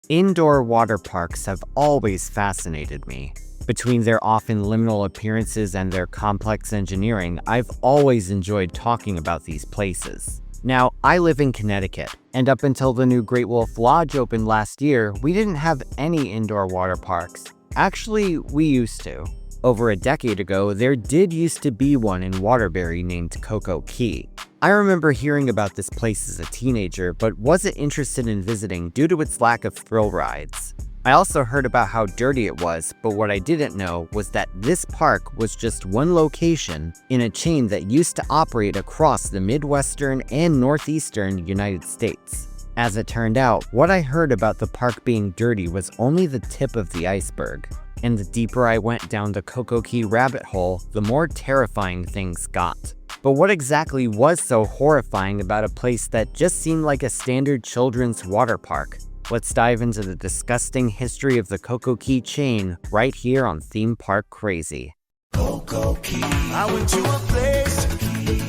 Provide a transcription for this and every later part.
Indoor water parks have always fascinated me. Between their often liminal appearances and their complex engineering, I've always enjoyed talking about these places. Now, I live in Connecticut, and up until the new Great Wolf Lodge opened last year, we didn't have any indoor water parks. Actually, we used to. Over a decade ago, there did used to be one in Waterbury named CoCo Key. I remember hearing about this place as a teenager, but wasn't interested in visiting due to its lack of thrill rides. I also heard about how dirty it was, but what I didn't know was that this park was just one location in a chain that used to operate across the Midwestern and Northeastern United States. As it turned out, what I heard about the park being dirty was only the tip of the iceberg. And the deeper I went down the Coco Key rabbit hole, the more terrifying things got. But what exactly was so horrifying about a place that just seemed like a standard children's water park? Let's dive into the disgusting history of the Coco Key chain right here on Theme Park Crazy. Coco Key. I went to a place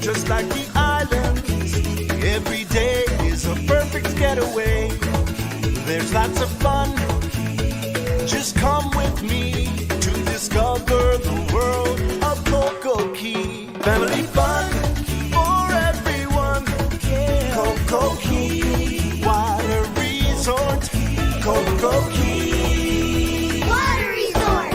just like the island. Every day is a perfect getaway. There's lots of fun. Just come with me to discover the world of Coco Key. Family fun for everyone. Coco Key Water Resorts. Coco Key Water Resort.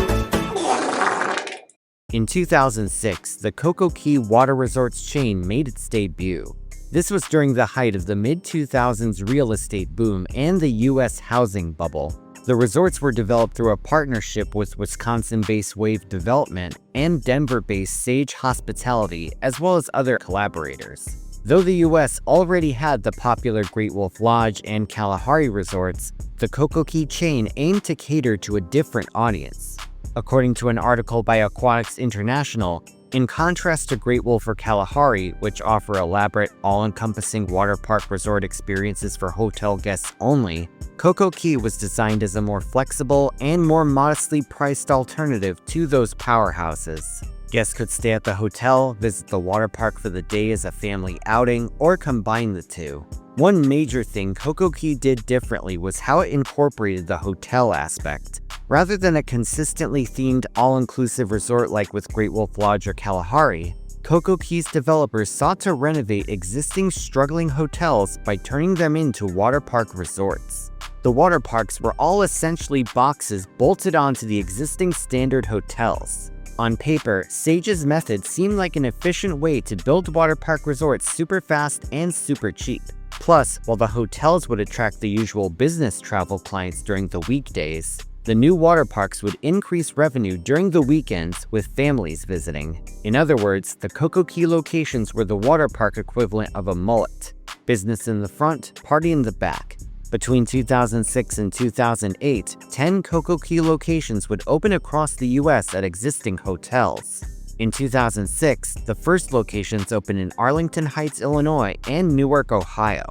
In 2006, the Coco Key Water Resorts chain made its debut. This was during the height of the mid-2000s real estate boom and the U.S. housing bubble. The resorts were developed through a partnership with Wisconsin-based Wave Development and Denver-based Sage Hospitality, as well as other collaborators. Though the U.S. already had the popular Great Wolf Lodge and Kalahari resorts, the Coco Key chain aimed to cater to a different audience. According to an article by Aquatics International, in contrast to Great Wolf or Kalahari, which offer elaborate, all-encompassing water park resort experiences for hotel guests only, Coco Key was designed as a more flexible and more modestly priced alternative to those powerhouses. Guests could stay at the hotel, visit the water park for the day as a family outing, or combine the two. One major thing Coco Key did differently was how it incorporated the hotel aspect. Rather than a consistently themed all-inclusive resort like with Great Wolf Lodge or Kalahari, Coco Key's developers sought to renovate existing struggling hotels by turning them into water park resorts. The water parks were all essentially boxes bolted onto the existing standard hotels. On paper, Sage's method seemed like an efficient way to build water park resorts super fast and super cheap. Plus, while the hotels would attract the usual business travel clients during the weekdays, the new water parks would increase revenue during the weekends with families visiting. In other words, the Coco Key locations were the water park equivalent of a mullet. Business in the front, party in the back. Between 2006 and 2008, 10 Coco Key locations would open across the US at existing hotels. In 2006, the first locations opened in Arlington Heights, Illinois and Newark, Ohio.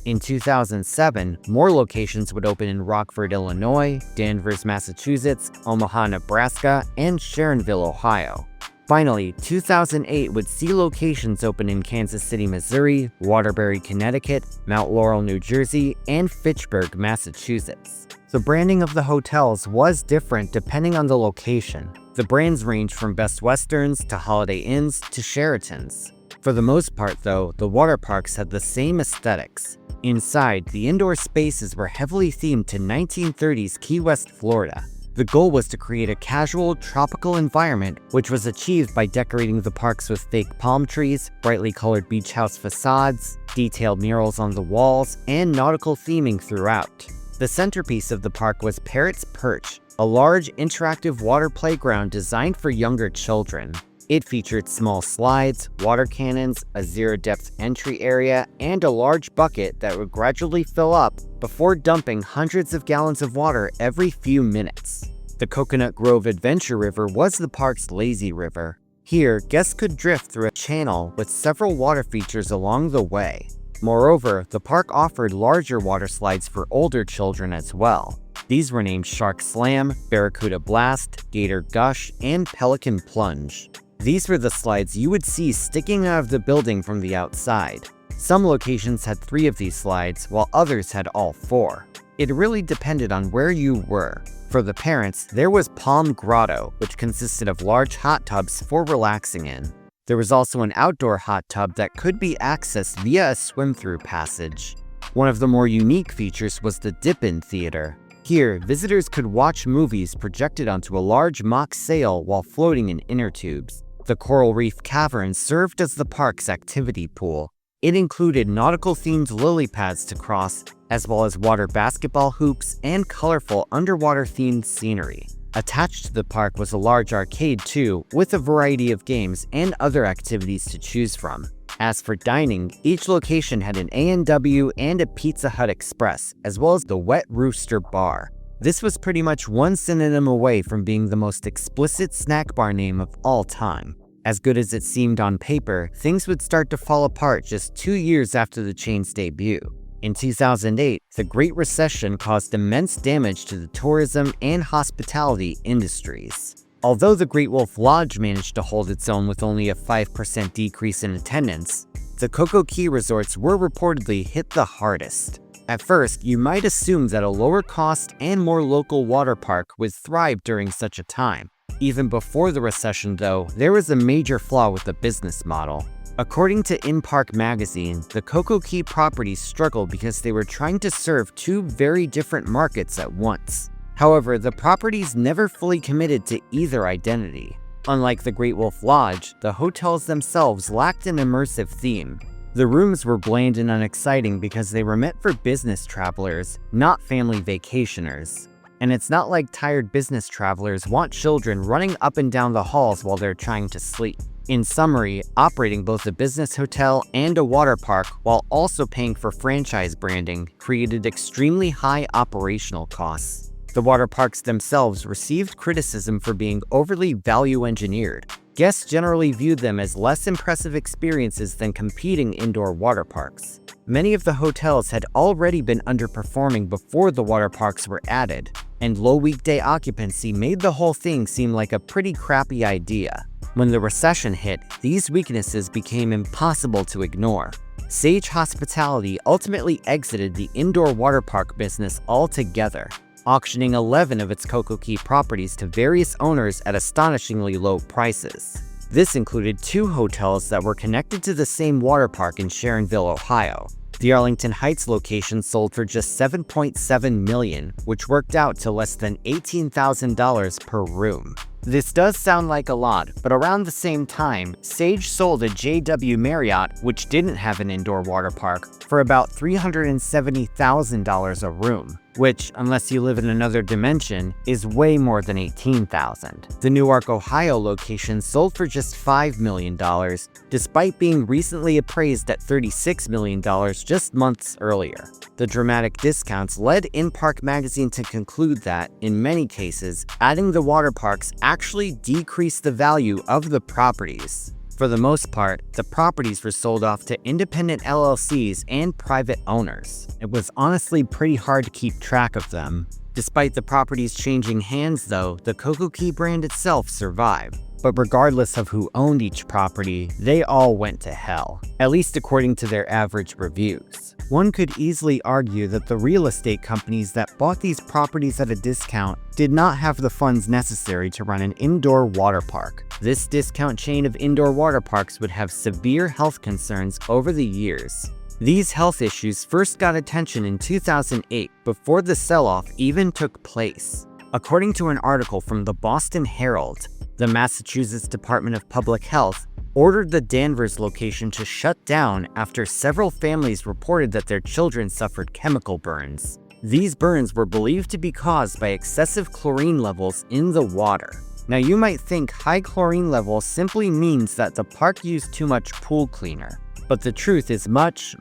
In 2007, more locations would open in Rockford, Illinois, Danvers, Massachusetts, Omaha, Nebraska, and Sharonville, Ohio. Finally, 2008 would see locations open in Kansas City, Missouri, Waterbury, Connecticut, Mount Laurel, New Jersey, and Fitchburg, Massachusetts. The branding of the hotels was different depending on the location. The brands ranged from Best Westerns to Holiday Inns to Sheratons. For the most part, though, the water parks had the same aesthetics. Inside, the indoor spaces were heavily themed to 1930s Key West, Florida. The goal was to create a casual, tropical environment, which was achieved by decorating the parks with fake palm trees, brightly colored beach house facades, detailed murals on the walls, and nautical theming throughout. The centerpiece of the park was Parrot's Perch, a large, interactive water playground designed for younger children. It featured small slides, water cannons, a zero-depth entry area, and a large bucket that would gradually fill up before dumping hundreds of gallons of water every few minutes. The Coconut Grove Adventure River was the park's lazy river. Here, guests could drift through a channel with several water features along the way. Moreover, the park offered larger water slides for older children as well. These were named Shark Slam, Barracuda Blast, Gator Gush, and Pelican Plunge. These were the slides you would see sticking out of the building from the outside. Some locations had 3 of these slides, while others had all 4. It really depended on where you were. For the parents, there was Palm Grotto, which consisted of large hot tubs for relaxing in. There was also an outdoor hot tub that could be accessed via a swim-through passage. One of the more unique features was the Dip-In Theater. Here, visitors could watch movies projected onto a large mock sail while floating in inner tubes. The Coral Reef Cavern served as the park's activity pool. It included nautical-themed lily pads to cross, as well as water basketball hoops and colorful underwater-themed scenery. Attached to the park was a large arcade too, with a variety of games and other activities to choose from. As for dining, each location had an A&W and a Pizza Hut Express, as well as the Wet Rooster Bar. This was pretty much one synonym away from being the most explicit snack bar name of all time. As good as it seemed on paper, things would start to fall apart just 2 years after the chain's debut. In 2008, the Great Recession caused immense damage to the tourism and hospitality industries. Although the Great Wolf Lodge managed to hold its own with only a 5% decrease in attendance, the CoCo Key Resorts were reportedly hit the hardest. At first, you might assume that a lower cost and more local water park would thrive during such a time. Even before the recession, though, there was a major flaw with the business model. According to In-Park magazine, the CoCo Key properties struggled because they were trying to serve two very different markets at once. However, the properties never fully committed to either identity. Unlike the Great Wolf Lodge, the hotels themselves lacked an immersive theme. The rooms were bland and unexciting because they were meant for business travelers, not family vacationers. And it's not like tired business travelers want children running up and down the halls while they're trying to sleep. In summary, operating both a business hotel and a water park while also paying for franchise branding created extremely high operational costs. The water parks themselves received criticism for being overly value-engineered. Guests generally viewed them as less impressive experiences than competing indoor water parks. Many of the hotels had already been underperforming before the water parks were added, and low weekday occupancy made the whole thing seem like a pretty crappy idea. When the recession hit, these weaknesses became impossible to ignore. Sage Hospitality ultimately exited the indoor water park business altogether, auctioning 11 of its CoCo Key properties to various owners at astonishingly low prices. This included 2 hotels that were connected to the same water park in Sharonville, Ohio. The Arlington Heights location sold for just $7.7 million, which worked out to less than $18,000 per room. This does sound like a lot, but around the same time, Sage sold a JW Marriott, which didn't have an indoor water park, for about $370,000 a room, which, unless you live in another dimension, is way more than $18,000. The Newark, Ohio location sold for just $5 million, despite being recently appraised at $36 million just months earlier. The dramatic discounts led In-Park magazine to conclude that, in many cases, adding the water parks actually decreased the value of the properties. For the most part, the properties were sold off to independent LLCs and private owners. It was honestly pretty hard to keep track of them. Despite the properties changing hands though, the CoCo Key brand itself survived. But regardless of who owned each property, they all went to hell, at least according to their average reviews. One could easily argue that the real estate companies that bought these properties at a discount did not have the funds necessary to run an indoor water park. This discount chain of indoor water parks would have severe health concerns over the years. These health issues first got attention in 2008 before the sell-off even took place. According to an article from the Boston Herald, the Massachusetts Department of Public Health ordered the Danvers location to shut down after several families reported that their children suffered chemical burns. These burns were believed to be caused by excessive chlorine levels in the water. Now you might think high chlorine levels simply means that the park used too much pool cleaner, but the truth is much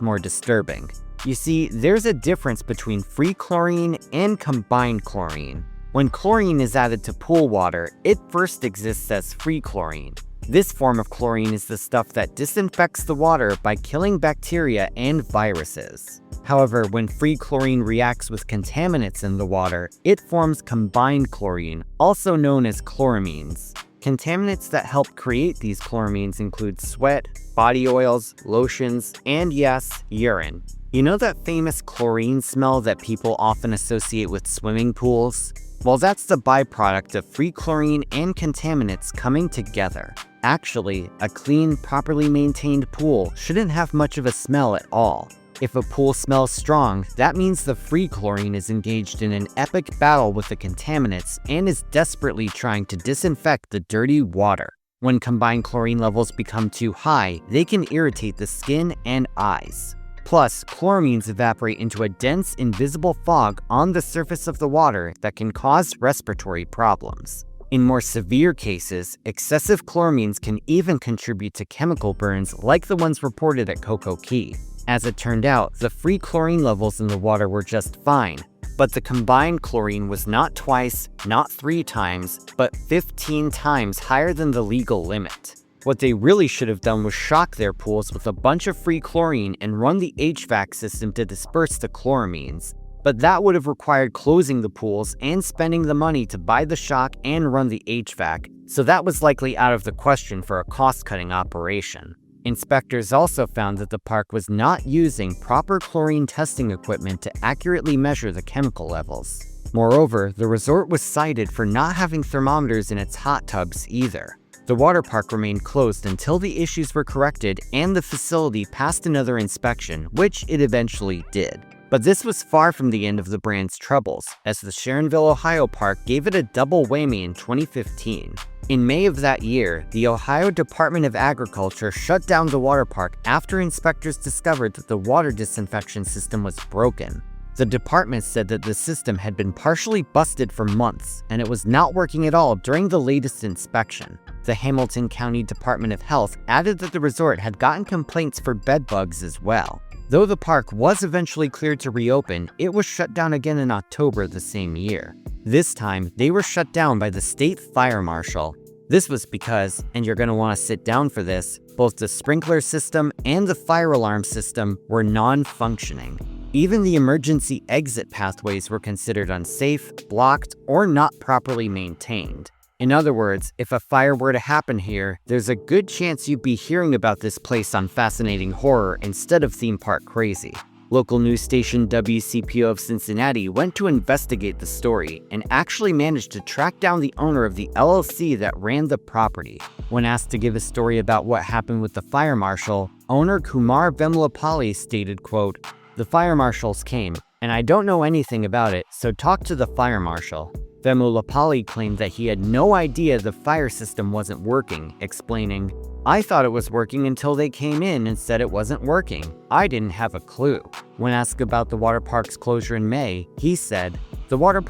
more disturbing. You see, there's a difference between free chlorine and combined chlorine. When chlorine is added to pool water, it first exists as free chlorine. This form of chlorine is the stuff that disinfects the water by killing bacteria and viruses. However, when free chlorine reacts with contaminants in the water, it forms combined chlorine, also known as chloramines. Contaminants that help create these chloramines include sweat, body oils, lotions, and yes, urine. You know that famous chlorine smell that people often associate with swimming pools? Well, that's the byproduct of free chlorine and contaminants coming together. Actually, a clean, properly maintained pool shouldn't have much of a smell at all. If a pool smells strong, that means the free chlorine is engaged in an epic battle with the contaminants and is desperately trying to disinfect the dirty water. When combined chlorine levels become too high, they can irritate the skin and eyes. Plus, chloramines evaporate into a dense, invisible fog on the surface of the water that can cause respiratory problems. In more severe cases, excessive chloramines can even contribute to chemical burns like the ones reported at CoCo Key. As it turned out, the free chlorine levels in the water were just fine, but the combined chlorine was not twice, not 3 times, but 15 times higher than the legal limit. What they really should have done was shock their pools with a bunch of free chlorine and run the HVAC system to disperse the chloramines. But that would have required closing the pools and spending the money to buy the shock and run the HVAC, so that was likely out of the question for a cost-cutting operation. Inspectors also found that the park was not using proper chlorine testing equipment to accurately measure the chemical levels. Moreover, the resort was cited for not having thermometers in its hot tubs either. The water park remained closed until the issues were corrected and the facility passed another inspection, which it eventually did. But this was far from the end of the brand's troubles, as the Sharonville, Ohio park gave it a double whammy in 2015. In May of that year, the Ohio Department of Agriculture shut down the water park after inspectors discovered that the water disinfection system was broken. The department said that the system had been partially busted for months, and it was not working at all during the latest inspection. The Hamilton County Department of Health added that the resort had gotten complaints for bed bugs as well. Though the park was eventually cleared to reopen, it was shut down again in October the same year. This time, they were shut down by the state fire marshal. This was because, and you're going to want to sit down for this, both the sprinkler system and the fire alarm system were non-functioning. Even the emergency exit pathways were considered unsafe, blocked, or not properly maintained. In other words, if a fire were to happen here, there's a good chance you'd be hearing about this place on Fascinating Horror instead of Theme Park Crazy. Local news station WCPO of Cincinnati went to investigate the story and actually managed to track down the owner of the LLC that ran the property. When asked to give a story about what happened with the fire marshal, owner Kumar Vemulapalli stated, quote, "The fire marshals came, and I don't know anything about it, so talk to the fire marshal." Vemulapalli claimed that he had no idea the fire system wasn't working, explaining, "I thought it was working until they came in and said it wasn't working. I didn't have a clue." When asked about the water park's closure in May, he said, the water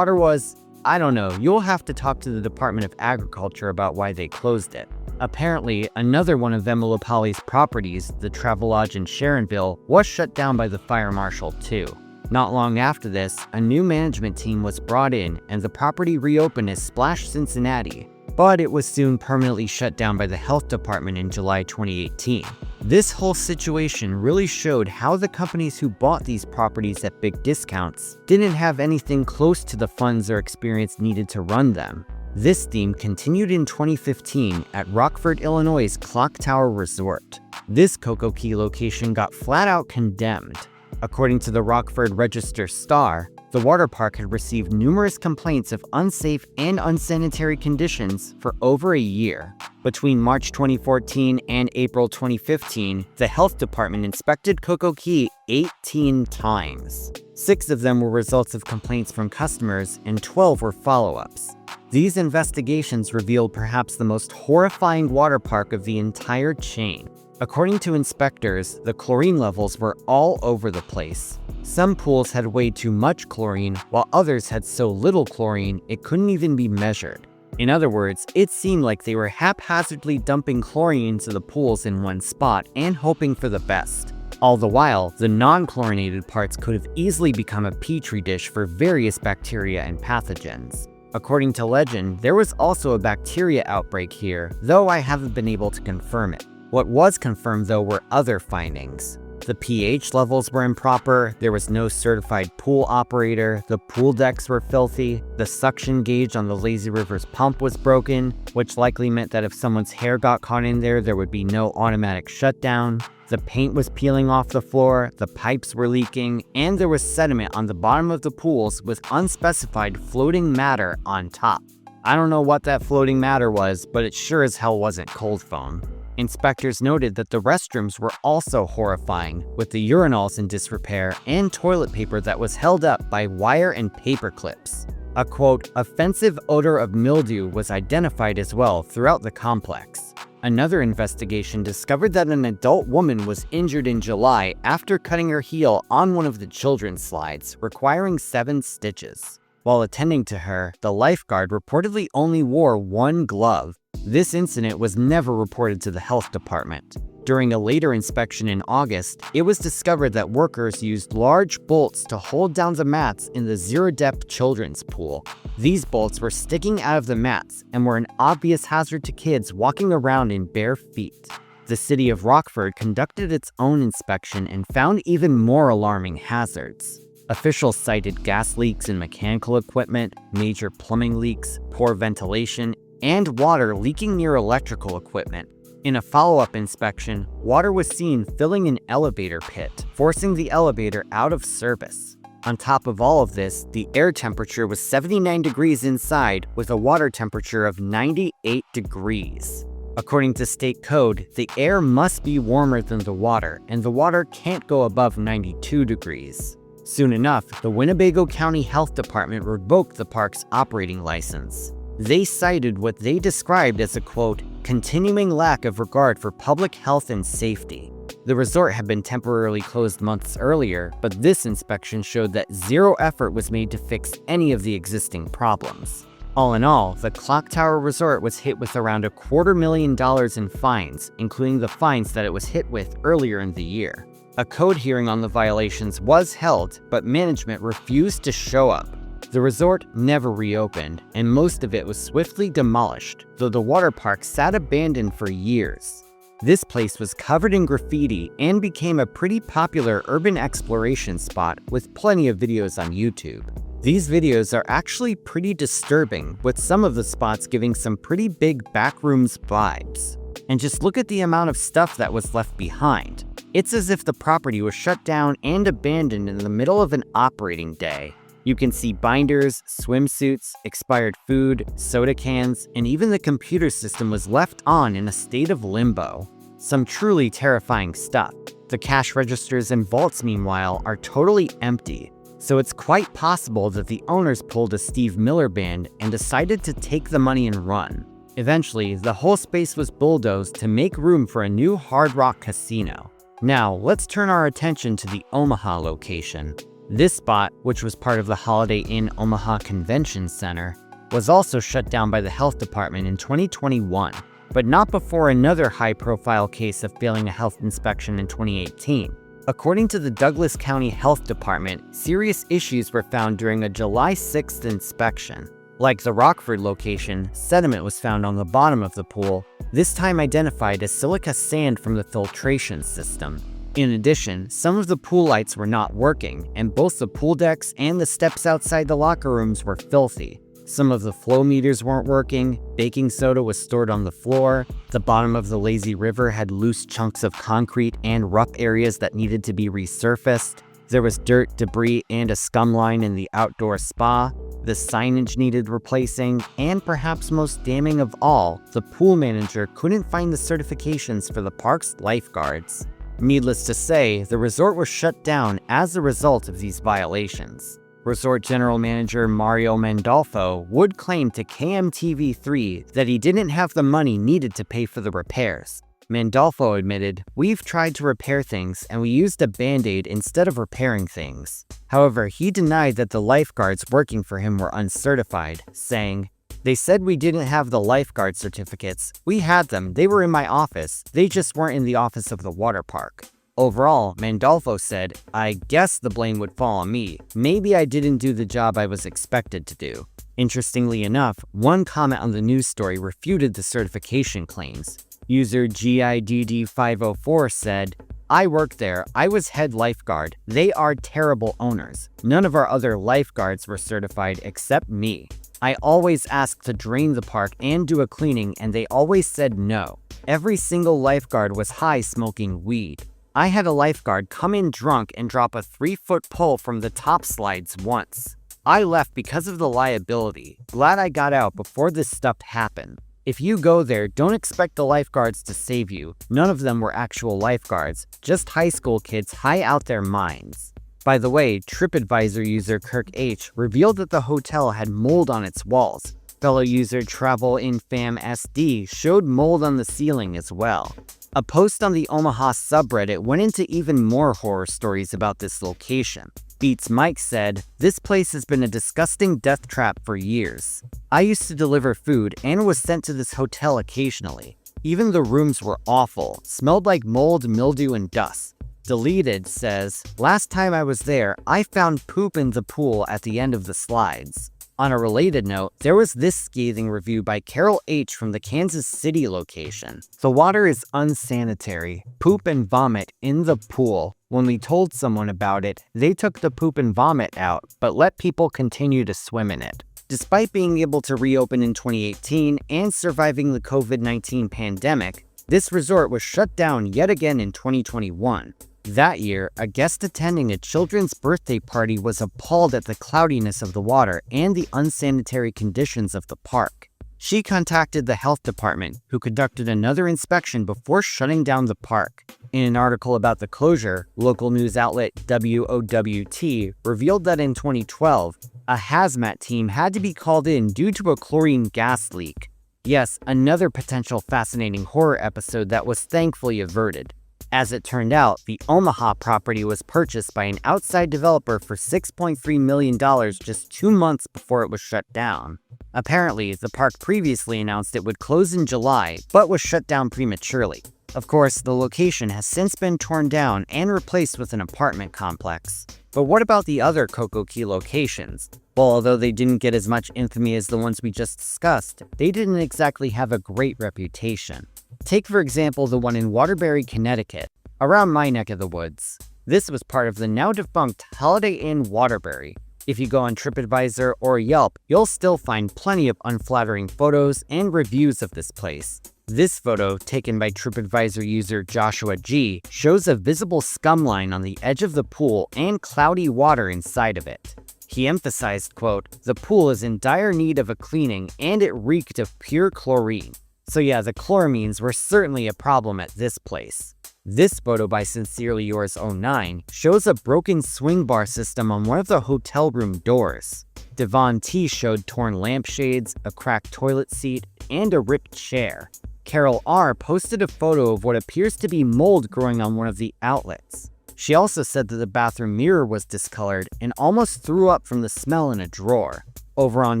was, I don't know, you'll have to talk to the Department of Agriculture about why they closed it." Apparently, another one of Vemulapalli's properties, the Travelodge in Sharonville, was shut down by the fire marshal too. Not long after this, a new management team was brought in and the property reopened as Splash Cincinnati, but it was soon permanently shut down by the health department in July 2018. This whole situation really showed how the companies who bought these properties at big discounts didn't have anything close to the funds or experience needed to run them. This theme continued in 2015 at Rockford, Illinois' Clock Tower Resort. This CoCo Key location got flat out condemned. According to the Rockford Register-Star, the water park had received numerous complaints of unsafe and unsanitary conditions for over a year. Between March 2014 and April 2015, the health department inspected CoCo Key 18 times. 6 of them were results of complaints from customers, and 12 were follow-ups. These investigations revealed perhaps the most horrifying water park of the entire chain. According to inspectors, the chlorine levels were all over the place. Some pools had way too much chlorine, while others had so little chlorine it couldn't even be measured. In other words, it seemed like they were haphazardly dumping chlorine into the pools in one spot and hoping for the best. All the while, the non-chlorinated parts could have easily become a petri dish for various bacteria and pathogens. According to legend, there was also a bacteria outbreak here, though I haven't been able to confirm it. What was confirmed, though, were other findings. The pH levels were improper, there was no certified pool operator, the pool decks were filthy, the suction gauge on the lazy river's pump was broken, which likely meant that if someone's hair got caught in there would be no automatic shutdown. The paint was peeling off the floor, the pipes were leaking, and there was sediment on the bottom of the pools with unspecified floating matter on top. I don't know what that floating matter was, but it sure as hell wasn't cold foam. Inspectors noted that the restrooms were also horrifying, with the urinals in disrepair and toilet paper that was held up by wire and paper clips. A quote, offensive odor of mildew was identified as well throughout the complex. Another investigation discovered that an adult woman was injured in July after cutting her heel on one of the children's slides, requiring 7 stitches. While attending to her, the lifeguard reportedly only wore 1 glove. This incident was never reported to the health department. During a later inspection in August, it was discovered that workers used large bolts to hold down the mats in the zero-depth children's pool. These bolts were sticking out of the mats and were an obvious hazard to kids walking around in bare feet. The city of Rockford conducted its own inspection and found even more alarming hazards. Officials cited gas leaks in mechanical equipment, major plumbing leaks, poor ventilation, and water leaking near electrical equipment. In a follow-up inspection, water was seen filling an elevator pit, forcing the elevator out of service. On top of all of this, the air temperature was 79 degrees inside with a water temperature of 98 degrees. According to state code, the air must be warmer than the water, and the water can't go above 92 degrees. Soon enough, the Winnebago County Health Department revoked the park's operating license. They cited what they described as a, quote, continuing lack of regard for public health and safety. The resort had been temporarily closed months earlier, but this inspection showed that zero effort was made to fix any of the existing problems. All in all, the Clock Tower Resort was hit with around $250,000 in fines, including the fines that it was hit with earlier in the year. A code hearing on the violations was held, but management refused to show up. The resort never reopened, and most of it was swiftly demolished, though the water park sat abandoned for years. This place was covered in graffiti and became a pretty popular urban exploration spot with plenty of videos on YouTube. These videos are actually pretty disturbing, with some of the spots giving some pretty big backrooms vibes. And just look at the amount of stuff that was left behind. It's as if the property was shut down and abandoned in the middle of an operating day. You can see binders, swimsuits, expired food, soda cans, and even the computer system was left on in a state of limbo. Some truly terrifying stuff. The cash registers and vaults, meanwhile, are totally empty, so it's quite possible that the owners pulled a Steve Miller Band and decided to take the money and run. Eventually, the whole space was bulldozed to make room for a new Hard Rock casino. Now, let's turn our attention to the Omaha location. This spot, which was part of the Holiday Inn Omaha Convention Center, was also shut down by the health department in 2021, but not before another high-profile case of failing a health inspection in 2018. According to the Douglas County Health Department, serious issues were found during a July 6th inspection. Like the Rockford location, sediment was found on the bottom of the pool, this time identified as silica sand from the filtration system. In addition, some of the pool lights were not working, and both the pool decks and the steps outside the locker rooms were filthy. Some of the flow meters weren't working, baking soda was stored on the floor, the bottom of the lazy river had loose chunks of concrete and rough areas that needed to be resurfaced. There was dirt, debris, and a scum line in the outdoor spa. The signage needed replacing, and perhaps most damning of all, the pool manager couldn't find the certifications for the park's lifeguards. Needless to say, the resort was shut down as a result of these violations. Resort General Manager Mario Mandolfo would claim to KMTV3 that he didn't have the money needed to pay for the repairs. Mandolfo admitted, "We've tried to repair things and we used a band-aid instead of repairing things." However, he denied that the lifeguards working for him were uncertified, saying, "They said we didn't have the lifeguard certificates. We had them, they were in my office, they just weren't in the office of the water park." Overall, Mandolfo said, "I guess the blame would fall on me. Maybe I didn't do the job I was expected to do." Interestingly enough, one comment on the news story refuted the certification claims. User GIDD504 said, I worked there. I was head lifeguard. They are terrible owners. None of our other lifeguards were certified except me. I always asked to drain the park and do a cleaning, and they always said no. Every single lifeguard was high smoking weed. I had a lifeguard come in drunk and drop a 3-foot pole from the top slides once. I left because of the liability. Glad I got out before this stuff happened. If you go there, don't expect the lifeguards to save you. None of them were actual lifeguards, just high school kids high out their minds. By the way, TripAdvisor user Kirk H. revealed that the hotel had mold on its walls. Fellow user Travel Infam SD showed mold on the ceiling as well. A post on the Omaha subreddit went into even more horror stories about this location. Beats Mike said, "This place has been a disgusting death trap for years. I used to deliver food and was sent to this hotel occasionally. Even the rooms were awful, smelled like mold, mildew, and dust." Deleted says, "Last time I was there, I found poop in the pool at the end of the slides." On a related note, there was this scathing review by Carol H. from the Kansas City location. "The water is unsanitary. Poop and vomit in the pool. When we told someone about it, they took the poop and vomit out, but let people continue to swim in it." Despite being able to reopen in 2018 and surviving the COVID-19 pandemic, this resort was shut down yet again in 2021. That year, a guest attending a children's birthday party was appalled at the cloudiness of the water and the unsanitary conditions of the park. She contacted the health department, who conducted another inspection before shutting down the park. In an article about the closure, local news outlet WOWT revealed that in 2012, a hazmat team had to be called in due to a chlorine gas leak. Yes, another potential fascinating horror episode that was thankfully averted. As it turned out, the Omaha property was purchased by an outside developer for $6.3 million just 2 months before it was shut down. Apparently, the park previously announced it would close in July, but was shut down prematurely. Of course, the location has since been torn down and replaced with an apartment complex. But what about the other CoCo Key locations? Well, although they didn't get as much infamy as the ones we just discussed, they didn't exactly have a great reputation. Take, for example, the one in Waterbury, Connecticut, around my neck of the woods. This was part of the now-defunct Holiday Inn Waterbury. If you go on TripAdvisor or Yelp, you'll still find plenty of unflattering photos and reviews of this place. This photo, taken by TripAdvisor user Joshua G., shows a visible scum line on the edge of the pool and cloudy water inside of it. He emphasized, quote, "The pool is in dire need of a cleaning and it reeked of pure chlorine." So yeah, the chloramines were certainly a problem at this place. This photo by Sincerely Yours 09 shows a broken swing bar system on one of the hotel room doors. Devon T showed torn lampshades, a cracked toilet seat, and a ripped chair. Carol R posted a photo of what appears to be mold growing on one of the outlets. She also said that the bathroom mirror was discolored and almost threw up from the smell in a drawer. Over on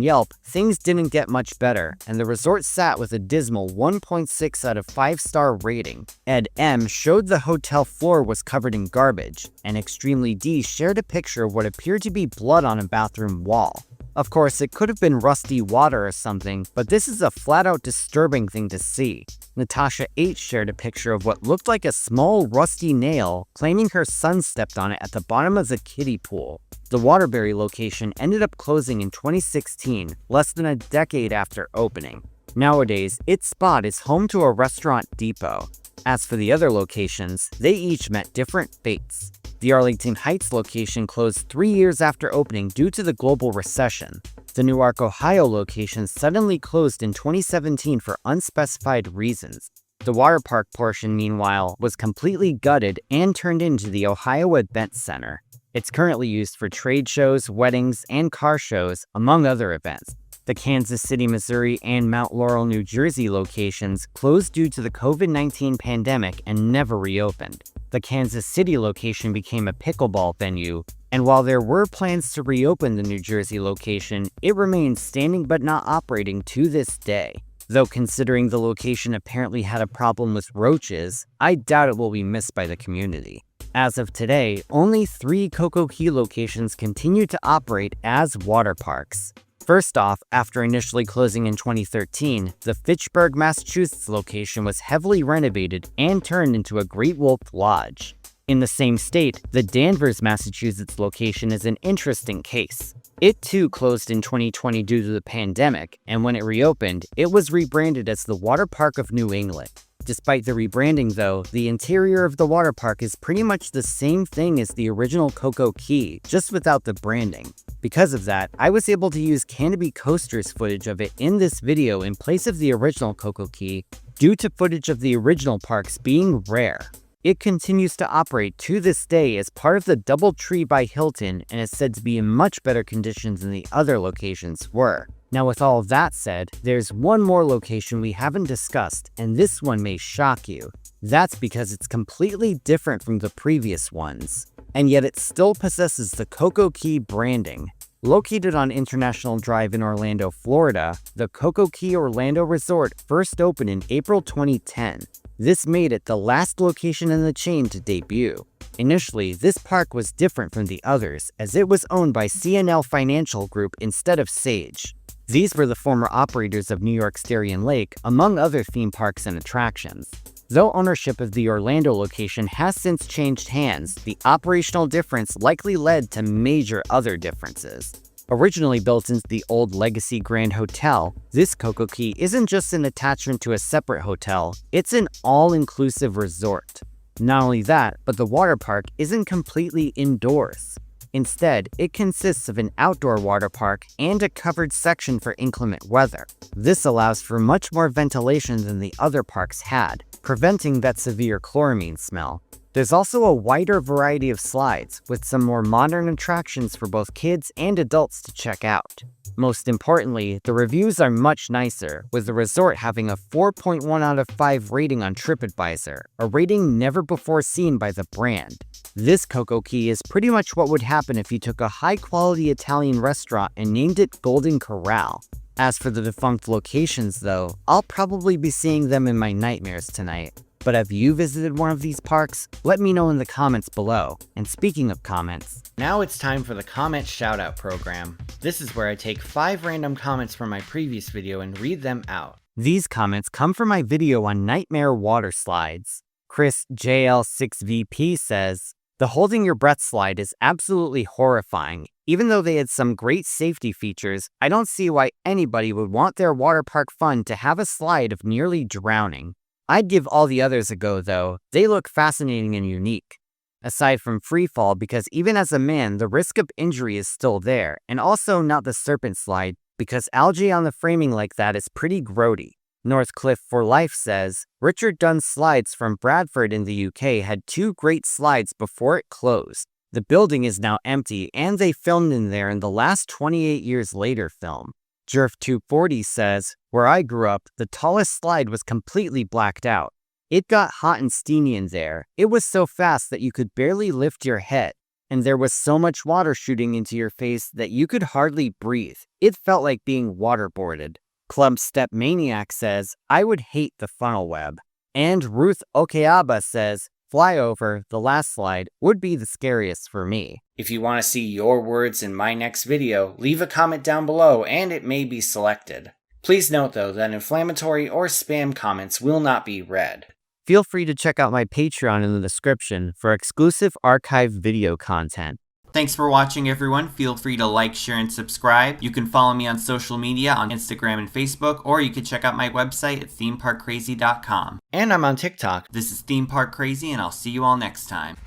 Yelp, things didn't get much better, and the resort sat with a dismal 1.6 out of 5-star rating. Ed M showed the hotel floor was covered in garbage, and Extremely D shared a picture of what appeared to be blood on a bathroom wall. Of course, it could have been rusty water or something, but this is a flat-out disturbing thing to see. Natasha H shared a picture of what looked like a small rusty nail, claiming her son stepped on it at the bottom of the kiddie pool. The Waterbury location ended up closing in 2016, less than a decade after opening. Nowadays, its spot is home to a restaurant depot. As for the other locations, they each met different fates. The Arlington Heights location closed 3 years after opening due to the global recession. The Newark, Ohio location suddenly closed in 2017 for unspecified reasons. The water park portion, meanwhile, was completely gutted and turned into the Ohio Event Center. It's currently used for trade shows, weddings, and car shows, among other events. The Kansas City, Missouri, and Mount Laurel, New Jersey locations closed due to the COVID-19 pandemic and never reopened. The Kansas City location became a pickleball venue, and while there were plans to reopen the New Jersey location, it remains standing but not operating to this day. Though considering the location apparently had a problem with roaches, I doubt it will be missed by the community. As of today, only 3 CoCo Key locations continue to operate as water parks. First off, after initially closing in 2013, the Fitchburg, Massachusetts location was heavily renovated and turned into a Great Wolf Lodge. In the same state, the Danvers, Massachusetts location is an interesting case. It too closed in 2020 due to the pandemic, and when it reopened, it was rebranded as the Water Park of New England. Despite the rebranding though, the interior of the water park is pretty much the same thing as the original CoCo Key, just without the branding. Because of that, I was able to use Canopy Coaster's footage of it in this video in place of the original CoCo Key, due to footage of the original parks being rare. It continues to operate to this day as part of the DoubleTree by Hilton and is said to be in much better conditions than the other locations were. Now with all of that said, there's one more location we haven't discussed, and this one may shock you. That's because it's completely different from the previous ones, and yet it still possesses the CoCo Key branding. Located on International Drive in Orlando, Florida, the CoCo Key Orlando Resort first opened in April 2010. This made it the last location in the chain to debut. Initially, this park was different from the others, as it was owned by CNL Financial Group instead of Sage. These were the former operators of New York's Darien Lake, among other theme parks and attractions. Though ownership of the Orlando location has since changed hands, the operational difference likely led to major other differences. Originally built into the old Legacy Grand Hotel, this CoCo Key isn't just an attachment to a separate hotel, it's an all-inclusive resort. Not only that, but the water park isn't completely indoors. Instead, it consists of an outdoor water park and a covered section for inclement weather. This allows for much more ventilation than the other parks had, preventing that severe chloramine smell. There's also a wider variety of slides, with some more modern attractions for both kids and adults to check out. Most importantly, the reviews are much nicer, with the resort having a 4.1 out of 5 rating on TripAdvisor, a rating never before seen by the brand. This CoCo Key is pretty much what would happen if you took a high-quality Italian restaurant and named it Golden Corral. As for the defunct locations though, I'll probably be seeing them in my nightmares tonight. But have you visited one of these parks? Let me know in the comments below. And speaking of comments, now it's time for the comment shoutout program. This is where I take 5 random comments from my previous video and read them out. These comments come from my video on nightmare water slides. Chris JL6VP says, "The holding your breath slide is absolutely horrifying. Even though they had some great safety features, I don't see why anybody would want their water park fun to have a slide of nearly drowning. I'd give all the others a go though, they look fascinating and unique. Aside from freefall, because even as a man, the risk of injury is still there, and also not the serpent slide, because algae on the framing like that is pretty grody." Northcliffe for Life says, "Richard Dunn's slides from Bradford in the UK had 2 great slides before it closed. The building is now empty, and they filmed in there in the last 28 years later film." Jerf 240 says, "Where I grew up, the tallest slide was completely blacked out. It got hot and steamy in there. It was so fast that you could barely lift your head, and there was so much water shooting into your face that you could hardly breathe. It felt like being waterboarded." Club Step Maniac says, "I would hate the funnel web." And Ruth Okeaba says, "Flyover, the last slide, would be the scariest for me." If you want to see your words in my next video, leave a comment down below and it may be selected. Please note though that inflammatory or spam comments will not be read. Feel free to check out my Patreon in the description for exclusive archived video content. Thanks for watching everyone. Feel free to like, share, and subscribe. You can follow me on social media on Instagram and Facebook, or you can check out my website at themeparkcrazy.com. And I'm on TikTok. This is Theme Park Crazy, and I'll see you all next time.